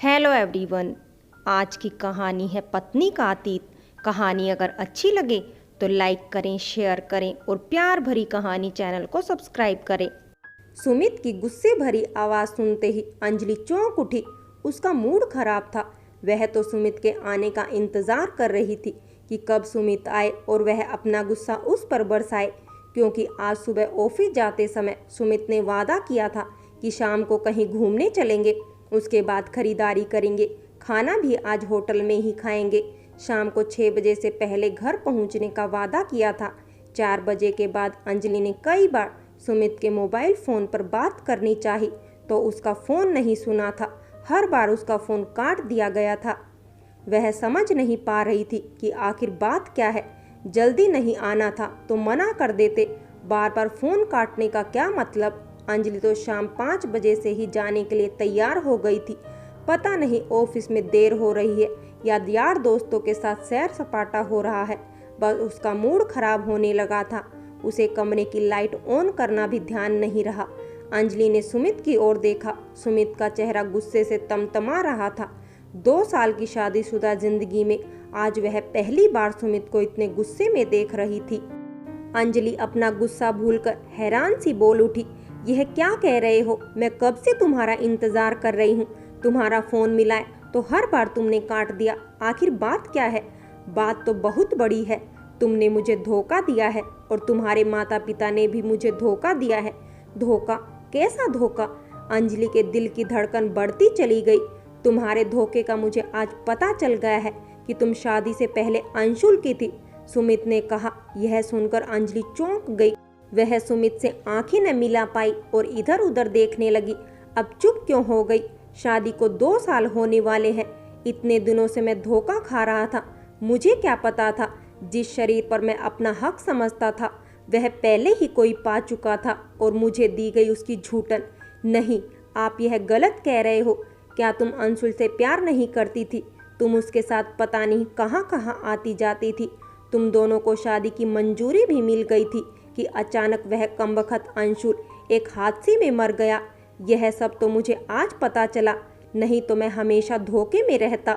Hello everyone. आज की कहानी है पत्नी का अतीत। कहानी अगर अच्छी लगे तो लाइक करें, शेयर करें और प्यार भरी कहानी चैनल को सब्सक्राइब करें। सुमित की गुस्से भरी आवाज़ सुनते ही अंजलि चौंक उठी। उसका मूड खराब था। वह तो सुमित के आने का इंतज़ार कर रही थी कि कब सुमित आए और वह अपना गुस्सा उस पर बरसाए, क्योंकि आज सुबह ऑफिस जाते समय सुमित ने वादा किया था कि शाम को कहीं घूमने चलेंगे, उसके बाद खरीदारी करेंगे, खाना भी आज होटल में ही खाएंगे। शाम को 6 बजे से पहले घर पहुंचने का वादा किया था। 4 बजे के बाद अंजलि ने कई बार सुमित के मोबाइल फ़ोन पर बात करनी चाही तो उसका फ़ोन नहीं सुना था। हर बार उसका फ़ोन काट दिया गया था। वह समझ नहीं पा रही थी कि आखिर बात क्या है। जल्दी नहीं आना था तो मना कर देते, बार बार फ़ोन काटने का क्या मतलब। अंजलि तो शाम 5 बजे से ही जाने के लिए तैयार हो गई थी। पता नहीं ऑफिस में देर हो रही है या यार दोस्तों के साथ सैर सपाटा हो रहा है। बस उसका मूड खराब होने लगा था। उसे कमरे की लाइट ऑन करना भी ध्यान नहीं रहा। अंजलि ने सुमित की ओर देखा। सुमित का चेहरा गुस्से से तमतमा रहा था। 2 साल की शादीशुदा जिंदगी में आज वह पहली बार सुमित को इतने गुस्से में देख रही थी। अंजलि अपना गुस्सा भूलकर हैरान सी बोल उठी, यह क्या कह रहे हो? मैं कब से तुम्हारा इंतजार कर रही हूँ। तुम्हारा फोन मिला है तो हर बार तुमने काट दिया। आखिर बात क्या है? बात तो बहुत बड़ी है। तुमने मुझे धोखा दिया है और तुम्हारे माता पिता ने भी मुझे धोखा दिया है। धोखा? कैसा धोखा? अंजलि के दिल की धड़कन बढ़ती चली गई। तुम्हारे धोखे का मुझे आज पता चल गया है कि तुम शादी से पहले अंशुल की थी, सुमित ने कहा। यह सुनकर अंजलि चौंक गई। वह सुमित से आंखें न मिला पाई और इधर उधर देखने लगी। अब चुप क्यों हो गई? शादी को 2 साल होने वाले हैं। इतने दिनों से मैं धोखा खा रहा था। मुझे क्या पता था जिस शरीर पर मैं अपना हक समझता था वह पहले ही कोई पा चुका था और मुझे दी गई उसकी झूठन। नहीं, आप यह गलत कह रहे हो। क्या तुम अंशुल से प्यार नहीं करती थी? तुम उसके साथ पता नहीं कहाँ कहाँ आती जाती थी। तुम दोनों को शादी की मंजूरी भी मिल गई थी कि अचानक वह कमबख्त अंशुल एक हादसे में मर गया। यह सब तो मुझे आज पता चला, नहीं तो मैं हमेशा धोखे में रहता।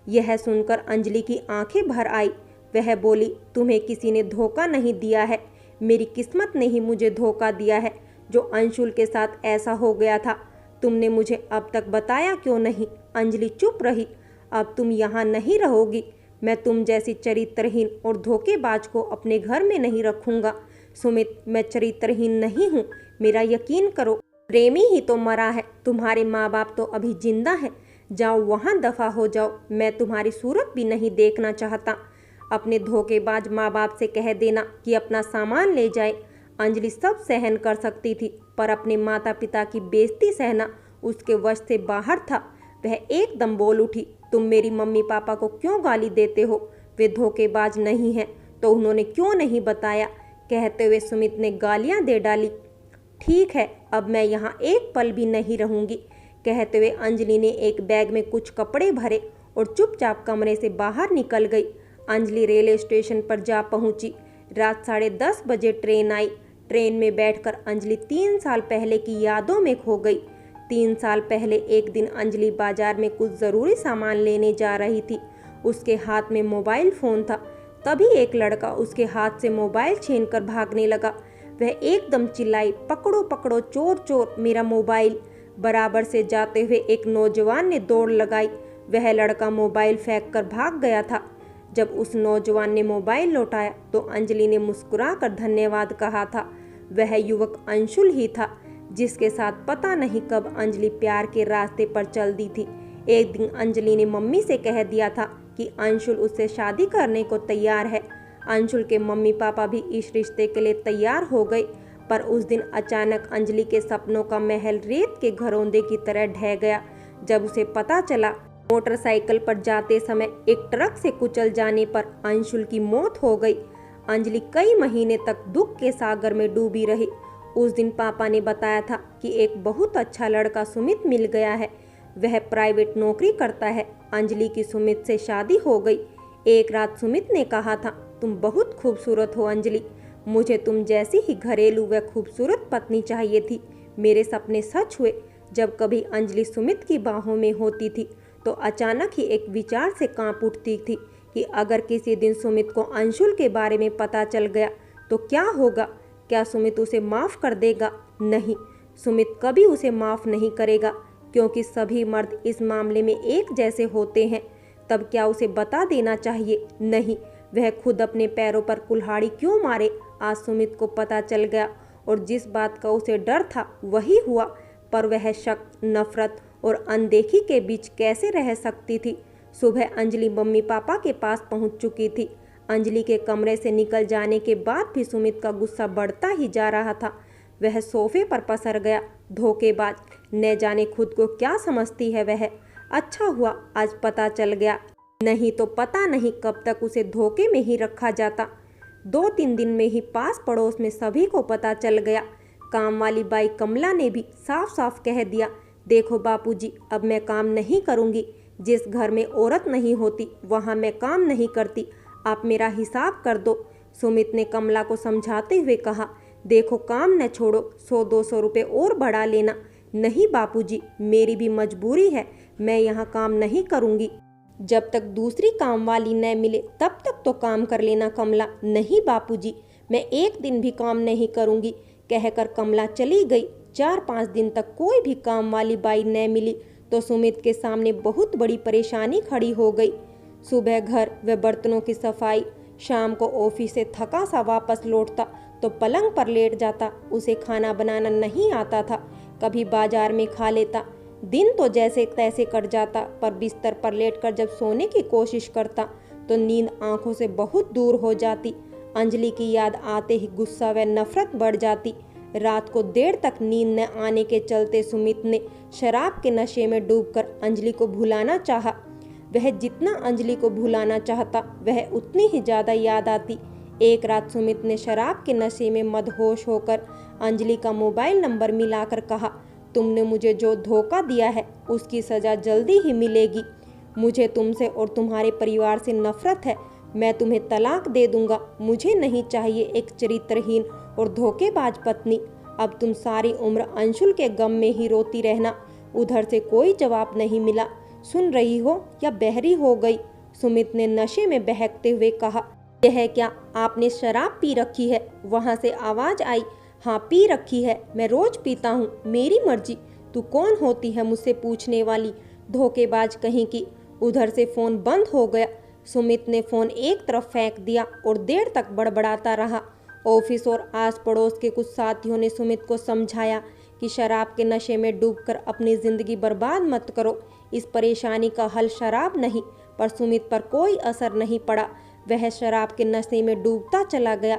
यह सुनकर अंजलि की आंखें भर आई। वह बोली, तुम्हें किसी ने धोखा नहीं दिया है। मेरी किस्मत ने ही मुझे धोखा दिया है जो अंशुल के साथ ऐसा हो गया था। तुमने मुझे अब तक बताया क्यों नहीं? अंजलि चुप रही। अब तुम यहाँ नहीं रहोगी। मैं तुम जैसी चरित्रहीन और धोखेबाज को अपने घर में नहीं रखूंगा। सुमित, मैं चरित्रहीन नहीं हूँ, मेरा यकीन करो। प्रेमी ही तो मरा है, तुम्हारे माँ बाप तो अभी जिंदा हैं। जाओ वहाँ दफा हो जाओ। मैं तुम्हारी सूरत भी नहीं देखना चाहता। अपने धोखेबाज माँ बाप से कह देना कि अपना सामान ले जाए। अंजलि सब सहन कर सकती थी पर अपने माता पिता की बेइज्जती सहना उसके वश से बाहर था। वह एकदम बोल उठी, तुम मेरी मम्मी पापा को क्यों गाली देते हो? वे धोखेबाज नहीं हैं तो उन्होंने क्यों नहीं बताया? कहते हुए सुमित ने गालियां दे डाली। ठीक है, अब मैं यहाँ एक पल भी नहीं रहूंगी। कहते हुए अंजलि ने एक बैग में कुछ कपड़े भरे और चुपचाप कमरे से बाहर निकल गई। अंजलि रेलवे स्टेशन पर जा पहुंची। रात 10:30 बजे ट्रेन आई। ट्रेन में बैठकर अंजलि 3 साल पहले की यादों में खो गई। 3 साल पहले एक दिन अंजलि बाजार में कुछ ज़रूरी सामान लेने जा रही थी। उसके हाथ में मोबाइल फ़ोन था। तभी एक लड़का उसके हाथ से मोबाइल छीनकर भागने लगा। वह एकदम चिल्लाई, पकड़ो पकड़ो, चोर चोर, मेरा मोबाइल। बराबर से जाते हुए एक नौजवान ने दौड़ लगाई। वह लड़का मोबाइल फेंक कर भाग गया था। जब उस नौजवान ने मोबाइल लौटाया तो अंजलि ने मुस्कुराकर धन्यवाद कहा था। वह युवक अंशुल ही था जिसके साथ पता नहीं कब अंजलि प्यार के रास्ते पर चल दी थी। एक दिन अंजलि ने मम्मी से कह दिया था कि अंशुल उससे शादी करने को तैयार है। अंशुल के मम्मी पापा भी इस रिश्ते के लिए तैयार हो गए। पर उस दिन अचानक अंजलि के सपनों का महल रेत के घरौंदे की तरह ढह गया जब उसे पता चला मोटरसाइकिल पर जाते समय एक ट्रक से कुचल जाने पर अंशुल की मौत हो गई। अंजलि कई महीने तक दुख के सागर में डूबी रही। उस दिन पापा ने बताया था कि एक बहुत अच्छा लड़का सुमित मिल गया है। वह प्राइवेट नौकरी करता है। अंजलि की सुमित से शादी हो गई। एक रात सुमित ने कहा था, तुम बहुत खूबसूरत हो अंजलि। मुझे तुम जैसी ही घरेलू व खूबसूरत पत्नी चाहिए थी। मेरे सपने सच हुए। जब कभी अंजलि सुमित की बाहों में होती थी तो अचानक ही एक विचार से कांप उठती थी कि अगर किसी दिन सुमित को अंशुल के बारे में पता चल गया तो क्या होगा। क्या सुमित उसे माफ़ कर देगा? नहीं, सुमित कभी उसे माफ़ नहीं करेगा, क्योंकि सभी मर्द इस मामले में एक जैसे होते हैं। तब क्या उसे बता देना चाहिए? नहीं, वह खुद अपने पैरों पर कुल्हाड़ी क्यों मारे। आज सुमित को पता चल गया और जिस बात का उसे डर था वही हुआ। पर वह शक, नफरत और अनदेखी के बीच कैसे रह सकती थी। सुबह अंजलि मम्मी पापा के पास पहुंच चुकी थी। अंजलि के कमरे से निकल जाने के बाद भी सुमित का गुस्सा बढ़ता ही जा रहा था। वह सोफे पर पसर गया। धोखेबाज, न जाने खुद को क्या समझती है वह। अच्छा हुआ आज पता चल गया, नहीं तो पता नहीं कब तक उसे धोखे में ही रखा जाता। 2-3 दिन में ही पास पड़ोस में सभी को पता चल गया। काम वाली बाई कमला ने भी साफ साफ कह दिया, देखो बापूजी, अब मैं काम नहीं करूंगी। जिस घर में औरत नहीं होती वहां मैं काम नहीं करती। आप मेरा हिसाब कर दो। सुमित ने कमला को समझाते हुए कहा, देखो काम न छोड़ो, 100-200 रुपये और बढ़ा लेना। नहीं बापूजी, मेरी भी मजबूरी है, मैं यहाँ काम नहीं करूँगी। जब तक दूसरी काम वाली न मिले तब तक तो काम कर लेना कमला। नहीं बापूजी, मैं एक दिन भी काम नहीं करूँगी, कहकर कमला चली गई। 4-5 दिन तक कोई भी काम वाली बाई न मिली तो सुमित के सामने बहुत बड़ी परेशानी खड़ी हो गई। सुबह घर व बर्तनों की सफाई, शाम को ऑफिस से थका सा वापस लौटता तो पलंग पर लेट जाता। उसे खाना बनाना नहीं आता था, कभी बाजार में खा लेता। दिन तो जैसे तैसे कट जाता, पर बिस्तर पर लेटकर जब सोने की कोशिश करता तो नींद आंखों से बहुत दूर हो जाती। अंजलि की याद आते ही गुस्सा व नफरत बढ़ जाती। रात को देर तक नींद न आने के चलते सुमित ने शराब के नशे में डूबकर अंजलि को भुलाना चाहा। वह जितना अंजलि को भुलाना चाहता वह उतनी ही ज़्यादा याद आती। एक रात सुमित ने शराब के नशे में मदहोश होकर अंजलि का मोबाइल नंबर मिलाकर कहा, तुमने मुझे जो धोखा दिया है उसकी सज़ा जल्दी ही मिलेगी। मुझे तुमसे और तुम्हारे परिवार से नफरत है। मैं तुम्हें तलाक दे दूंगा। मुझे नहीं चाहिए एक चरित्रहीन और धोखेबाज पत्नी। अब तुम सारी उम्र अंशुल के गम में ही रोती रहना। उधर से कोई जवाब नहीं मिला। सुन रही हो या बहरी हो गई? सुमित ने नशे में बहकते हुए कहा। यह क्या, आपने शराब पी रखी है? वहाँ से आवाज़ आई। हाँ पी रखी है, मैं रोज पीता हूँ, मेरी मर्जी। तू कौन होती है मुझसे पूछने वाली, धोखेबाज कहीं की। उधर से फ़ोन बंद हो गया। सुमित ने फ़ोन एक तरफ फेंक दिया और देर तक बड़बड़ाता रहा। ऑफिस और आस पड़ोस के कुछ साथियों ने सुमित को समझाया कि शराब के नशे में डूबकर अपनी ज़िंदगी बर्बाद मत करो। इस परेशानी का हल शराब नहीं, पर सुमित पर कोई असर नहीं पड़ा। वह शराब के नशे में डूबता चला गया।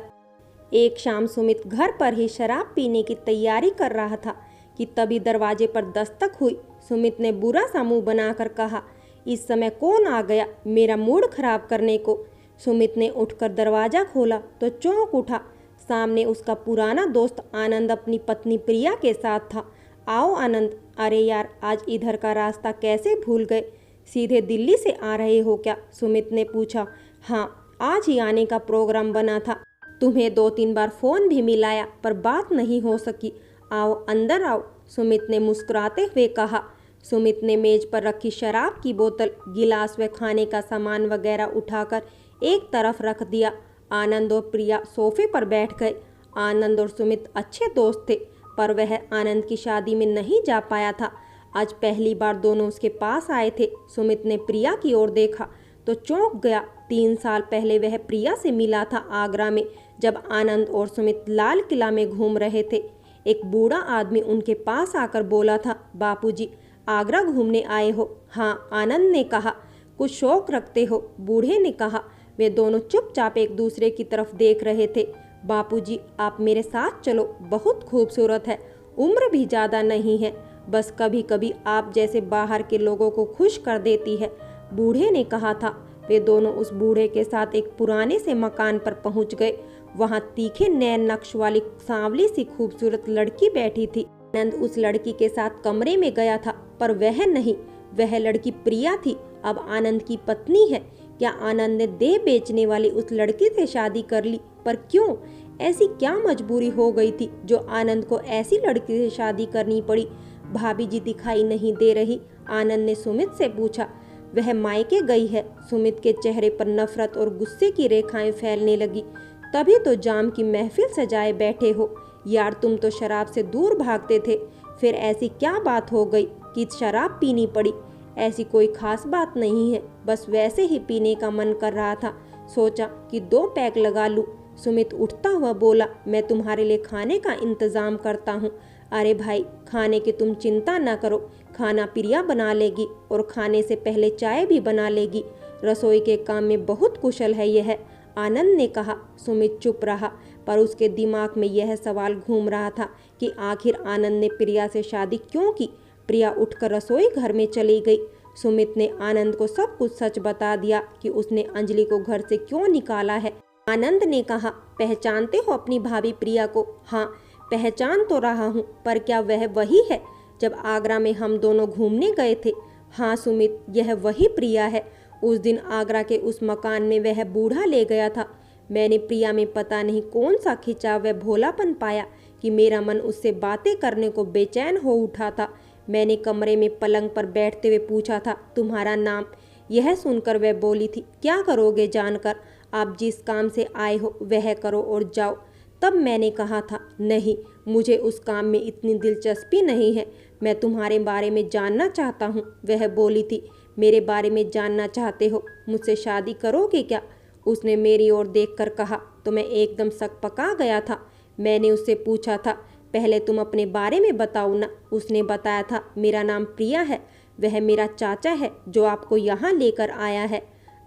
एक शाम सुमित घर पर ही शराब पीने की तैयारी कर रहा था कि तभी दरवाजे पर दस्तक हुई। सुमित ने बुरा सा मुंह बनाकर कहा, इस समय कौन आ गया मेरा मूड खराब करने को। सुमित ने उठकर दरवाज़ा खोला तो चौंक उठा। सामने उसका पुराना दोस्त आनंद अपनी पत्नी प्रिया के साथ था। आओ आनंद। अरे यार, आज इधर का रास्ता कैसे भूल गए? सीधे दिल्ली से आ रहे हो क्या? सुमित ने पूछा। हाँ, आज ही आने का प्रोग्राम बना था। तुम्हें 2-3 बार फ़ोन भी मिलाया पर बात नहीं हो सकी। आओ अंदर आओ, सुमित ने मुस्कुराते हुए कहा। सुमित ने मेज पर रखी शराब की बोतल, गिलास व खाने का सामान वगैरह उठाकर एक तरफ रख दिया। आनंद और प्रिया सोफे पर बैठ गए। आनंद और सुमित अच्छे दोस्त थे, पर वह आनंद की शादी में नहीं जा पाया था। आज पहली बार दोनों उसके पास आए थे। सुमित ने प्रिया की ओर देखा तो चौंक गया। 3 साल पहले वह प्रिया से मिला था आगरा में, जब आनंद और सुमित लाल किला में घूम रहे थे। एक बूढ़ा आदमी उनके पास आकर बोला था, बापूजी आगरा घूमने आए हो? हाँ, आनंद ने कहा। कुछ शौक रखते हो? बूढ़े ने कहा। वे दोनों चुपचाप एक दूसरे की तरफ देख रहे थे। बापूजी आप मेरे साथ चलो, बहुत खूबसूरत है, उम्र भी ज़्यादा नहीं है, बस कभी कभी आप जैसे बाहर के लोगों को खुश कर देती है, बूढ़े ने कहा था। वे दोनों उस बूढ़े के साथ एक पुराने से मकान पर पहुंच गए। वहां तीखे नैन नक्श वाली सांवली सी खूबसूरत लड़की बैठी थी। आनंद उस लड़की के साथ कमरे में गया था, पर वह नहीं, वह लड़की प्रिया थी, अब आनंद की पत्नी है। क्या आनंद ने देह बेचने वाली उस लड़की से शादी कर ली? पर क्यों? ऐसी क्या मजबूरी हो गई थी जो आनंद को ऐसी लड़की से शादी करनी पड़ी? भाभी जी दिखाई नहीं दे रही? आनंद ने सुमित से पूछा। वह मायके गई है। सुमित के चेहरे पर नफरत और गुस्से की रेखाएं फैलने लगी। तभी तो जाम की महफिल सजाए बैठे हो। यार तुम तो शराब से दूर भागते थे, फिर ऐसी क्या बात हो गई कि शराब पीनी पड़ी? ऐसी कोई खास बात नहीं है, बस वैसे ही पीने का मन कर रहा था, सोचा कि 2 पैक लगा लूं। सुमित उठता हुआ बोला, मैं तुम्हारे लिए खाने का इंतजाम करता हूँ। अरे भाई, खाने की तुम चिंता न करो, खाना प्रिया बना लेगी और खाने से पहले चाय भी बना लेगी। रसोई के काम में बहुत कुशल है यह, आनंद ने कहा। सुमित चुप रहा, पर उसके दिमाग में यह सवाल घूम रहा था कि आखिर आनंद ने प्रिया से शादी क्यों की। प्रिया उठकर रसोई घर में चली गई। सुमित ने आनंद को सब कुछ सच बता दिया कि उसने अंजलि को घर से क्यों निकाला है। आनंद ने कहा, पहचानते हो अपनी भाभी प्रिया को? हाँ, पहचान तो रहा हूँ, पर क्या वह वही है जब आगरा में हम दोनों घूमने गए थे? हाँ सुमित, यह वही प्रिया है। उस दिन आगरा के उस मकान में वह बूढ़ा ले गया था। मैंने प्रिया में पता नहीं कौन सा खिंचाव व भोलापन पाया कि मेरा मन उससे बातें करने को बेचैन हो उठा था। मैंने कमरे में पलंग पर बैठते हुए पूछा था, तुम्हारा नाम? यह सुनकर वह बोली थी, क्या करोगे जानकर? आप जिस काम से आए हो वह करो और जाओ। तब मैंने कहा था, नहीं, मुझे उस काम में इतनी दिलचस्पी नहीं है, मैं तुम्हारे बारे में जानना चाहता हूँ। वह बोली थी, मेरे बारे में जानना चाहते हो? मुझसे शादी करोगे क्या? उसने मेरी ओर देखकर कहा तो मैं एकदम सकपका गया था। मैंने उससे पूछा था, पहले तुम अपने बारे में बताओ ना। उसने बताया था, मेरा नाम प्रिया है, वह मेरा चाचा है जो आपको यहाँ लेकर आया है।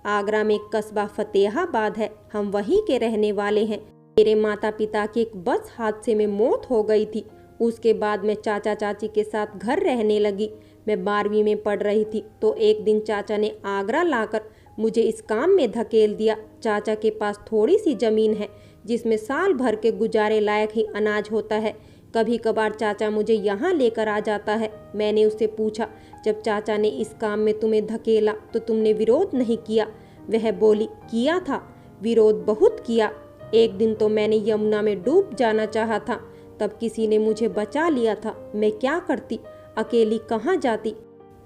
आगरा में एक कस्बा फतेहाबाद है, हम वहीं के रहने वाले हैं। मेरे माता पिता की एक बस हादसे में मौत हो गई थी। उसके बाद मैं चाचा चाची के साथ घर रहने लगी। मैं 12वीं में पढ़ रही थी तो एक दिन चाचा ने आगरा लाकर मुझे इस काम में धकेल दिया। चाचा के पास थोड़ी सी जमीन है जिसमें साल भर के गुजारे लायक ही अनाज होता है। कभी कभार चाचा मुझे यहाँ लेकर आ जाता है। मैंने उससे पूछा, जब चाचा ने इस काम में तुम्हें धकेला तो तुमने विरोध नहीं किया? वह बोली, किया था, विरोध बहुत किया। एक दिन तो मैंने यमुना में डूब जाना चाहा था, तब किसी ने मुझे बचा लिया था। मैं क्या करती, अकेली कहाँ जाती?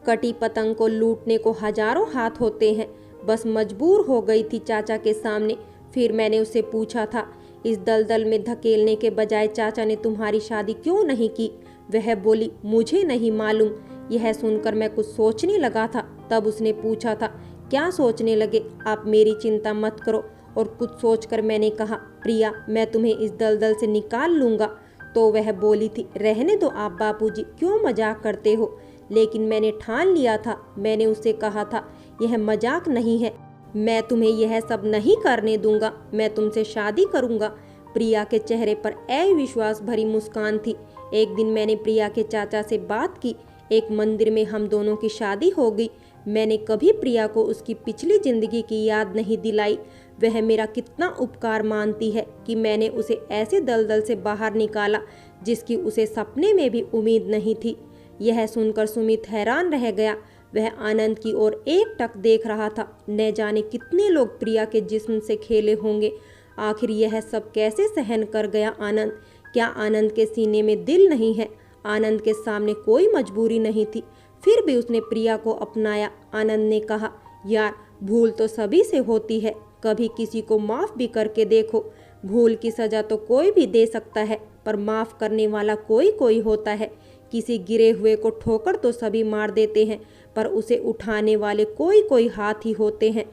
कटी पतंग को लूटने को हजारों हाथ होते हैं, बस मजबूर हो गई थी चाचा के सामने। फिर मैंने उससे पूछा था, इस दलदल में धकेलने के बजाय चाचा ने तुम्हारी शादी क्यों नहीं की? वह बोली, मुझे नहीं मालूम। यह सुनकर मैं कुछ सोचने लगा था। तब उसने पूछा था, क्या सोचने लगे? आप मेरी चिंता मत करो। और कुछ सोचकर मैंने कहा, प्रिया, मैं तुम्हें इस दलदल से निकाल लूँगा। तो वह बोली थी, रहने दो आप बापूजी, क्यों मजाक करते हो? लेकिन मैंने ठान लिया था। मैंने उससे कहा था, यह मजाक नहीं है, मैं तुम्हें यह सब नहीं करने दूंगा, मैं तुमसे शादी करूंगा। प्रिया के चेहरे पर अविश्वास भरी मुस्कान थी। एक दिन मैंने प्रिया के चाचा से बात की, एक मंदिर में हम दोनों की शादी हो गई। मैंने कभी प्रिया को उसकी पिछली जिंदगी की याद नहीं दिलाई। वह मेरा कितना उपकार मानती है कि मैंने उसे ऐसे दलदल से बाहर निकाला जिसकी उसे सपने में भी उम्मीद नहीं थी। यह सुनकर सुमित हैरान रह गया। वह आनंद की ओर एकटक देख रहा था। न जाने कितने लोग प्रिया के जिस्म से खेले होंगे। आखिर यह सब कैसे सहन कर गया आनंद? क्या आनंद के सीने में दिल नहीं है? आनंद के सामने कोई मजबूरी नहीं थी, फिर भी उसने प्रिया को अपनाया। आनंद ने कहा, यार, भूल तो सभी से होती है, कभी किसी को माफ़ भी करके देखो। भूल की सज़ा तो कोई भी दे सकता है, पर माफ़ करने वाला कोई कोई होता है। किसी गिरे हुए को ठोकर तो सभी मार देते हैं, पर उसे उठाने वाले कोई कोई हाथ ही होते हैं।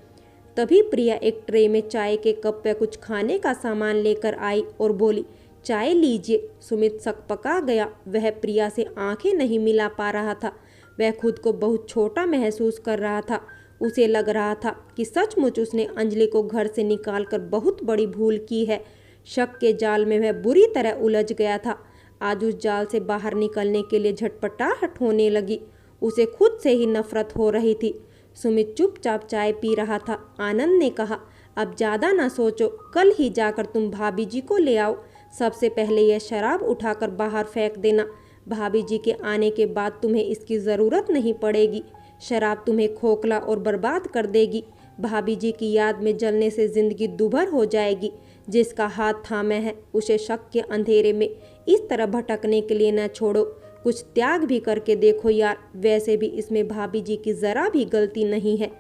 तभी प्रिया एक ट्रे में चाय के कप व कुछ खाने का सामान लेकर आई और बोली, चाय लीजिए। सुमित सकपका गया। वह प्रिया से आंखें नहीं मिला पा रहा था। वह खुद को बहुत छोटा महसूस कर रहा था। उसे लग रहा था कि सचमुच उसने अंजलि को घर से निकालकर बहुत बड़ी भूल की है। शक के जाल में वह बुरी तरह उलझ गया था। आज उस जाल से बाहर निकलने के लिए झटपटाहट होने लगी। उसे खुद से ही नफरत हो रही थी। सुमित चुपचाप चाय पी रहा था। आनंद ने कहा, अब ज़्यादा ना सोचो, कल ही जाकर तुम भाभी जी को ले आओ। सबसे पहले यह शराब उठाकर बाहर फेंक देना। भाभी जी के आने के बाद तुम्हें इसकी ज़रूरत नहीं पड़ेगी। शराब तुम्हें खोखला और बर्बाद कर देगी। भाभी जी की याद में जलने से जिंदगी दुभर हो जाएगी। जिसका हाथ थामे है उसे शक के अंधेरे में इस तरह भटकने के लिए न छोड़ो। कुछ त्याग भी करके देखो यार, वैसे भी इसमें भाभी जी की ज़रा भी गलती नहीं है।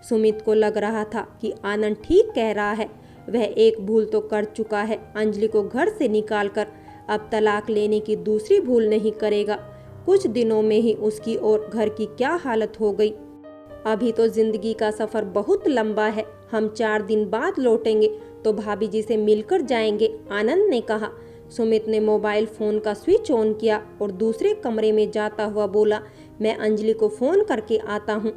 सुमित को लग रहा था कि आनंद ठीक कह रहा है। वह एक भूल तो कर चुका है, अंजलि को घर से निकालकर अब तलाक लेने की दूसरी भूल नहीं करेगा। कुछ दिनों में ही उसकी और घर की क्या हालत हो गई। अभी तो जिंदगी का सफर बहुत लंबा है, हम 4 दिन बाद लौटेंगे तो भाभी जी से मिलकर जाएंगे, आनंद ने कहा। सुमित ने मोबाइल फोन का स्विच ऑन किया और दूसरे कमरे में जाता हुआ बोला, मैं अंजलि को फोन करके आता हूँ।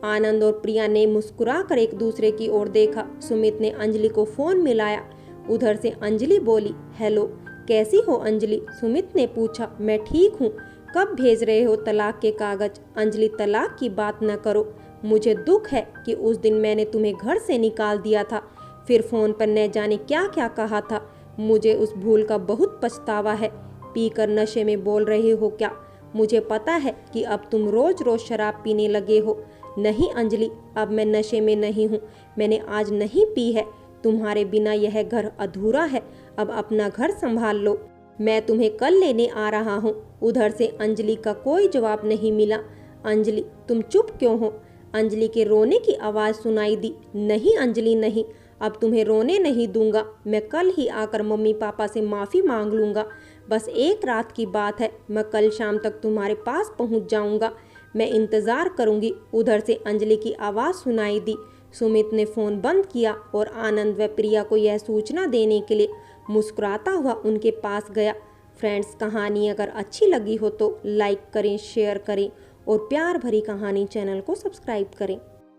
आनंद और प्रिया ने मुस्कुराकर एक दूसरे की ओर देखा। सुमित ने अंजलि को फोन मिलाया। उधर से अंजलि बोली, हेलो, कैसी हो अंजलि? सुमित ने पूछा। मैं ठीक हूँ। कब भेज रहे हो तलाक के कागज? अंजलि, तलाक की बात न करो, मुझे दुख है कि उस दिन मैंने तुम्हें घर से निकाल दिया था, फिर फोन पर न जाने क्या क्या कहा था। मुझे उस भूल का बहुत पछतावा है। पीकर नशे में बोल रहे हो क्या? मुझे पता है कि अब तुम रोज रोज शराब पीने लगे हो। नहीं अंजलि, अब मैं नशे में नहीं हूँ, मैंने आज नहीं पी है। तुम्हारे बिना यह घर अधूरा है, अब अपना घर संभाल लो, मैं तुम्हें कल लेने आ रहा हूँ। उधर से अंजलि का कोई जवाब नहीं मिला। अंजलि, तुम चुप क्यों हो? अंजलि के रोने की आवाज़ सुनाई दी। नहीं अंजलि नहीं, अब तुम्हें रोने नहीं दूंगा, मैं कल ही आकर मम्मी पापा से माफ़ी मांग लूँगा। बस एक रात की बात है, मैं कल शाम तक तुम्हारे पास पहुँच जाऊँगा, मैं इंतज़ार करूँगी। उधर से अंजलि की आवाज़ सुनाई दी। सुमित ने फ़ोन बंद किया और आनंद व प्रिया को यह सूचना देने के लिए मुस्कुराता हुआ उनके पास गया। फ्रेंड्स, कहानी अगर अच्छी लगी हो तो लाइक करें, शेयर करें और प्यार भरी कहानी चैनल को सब्सक्राइब करें।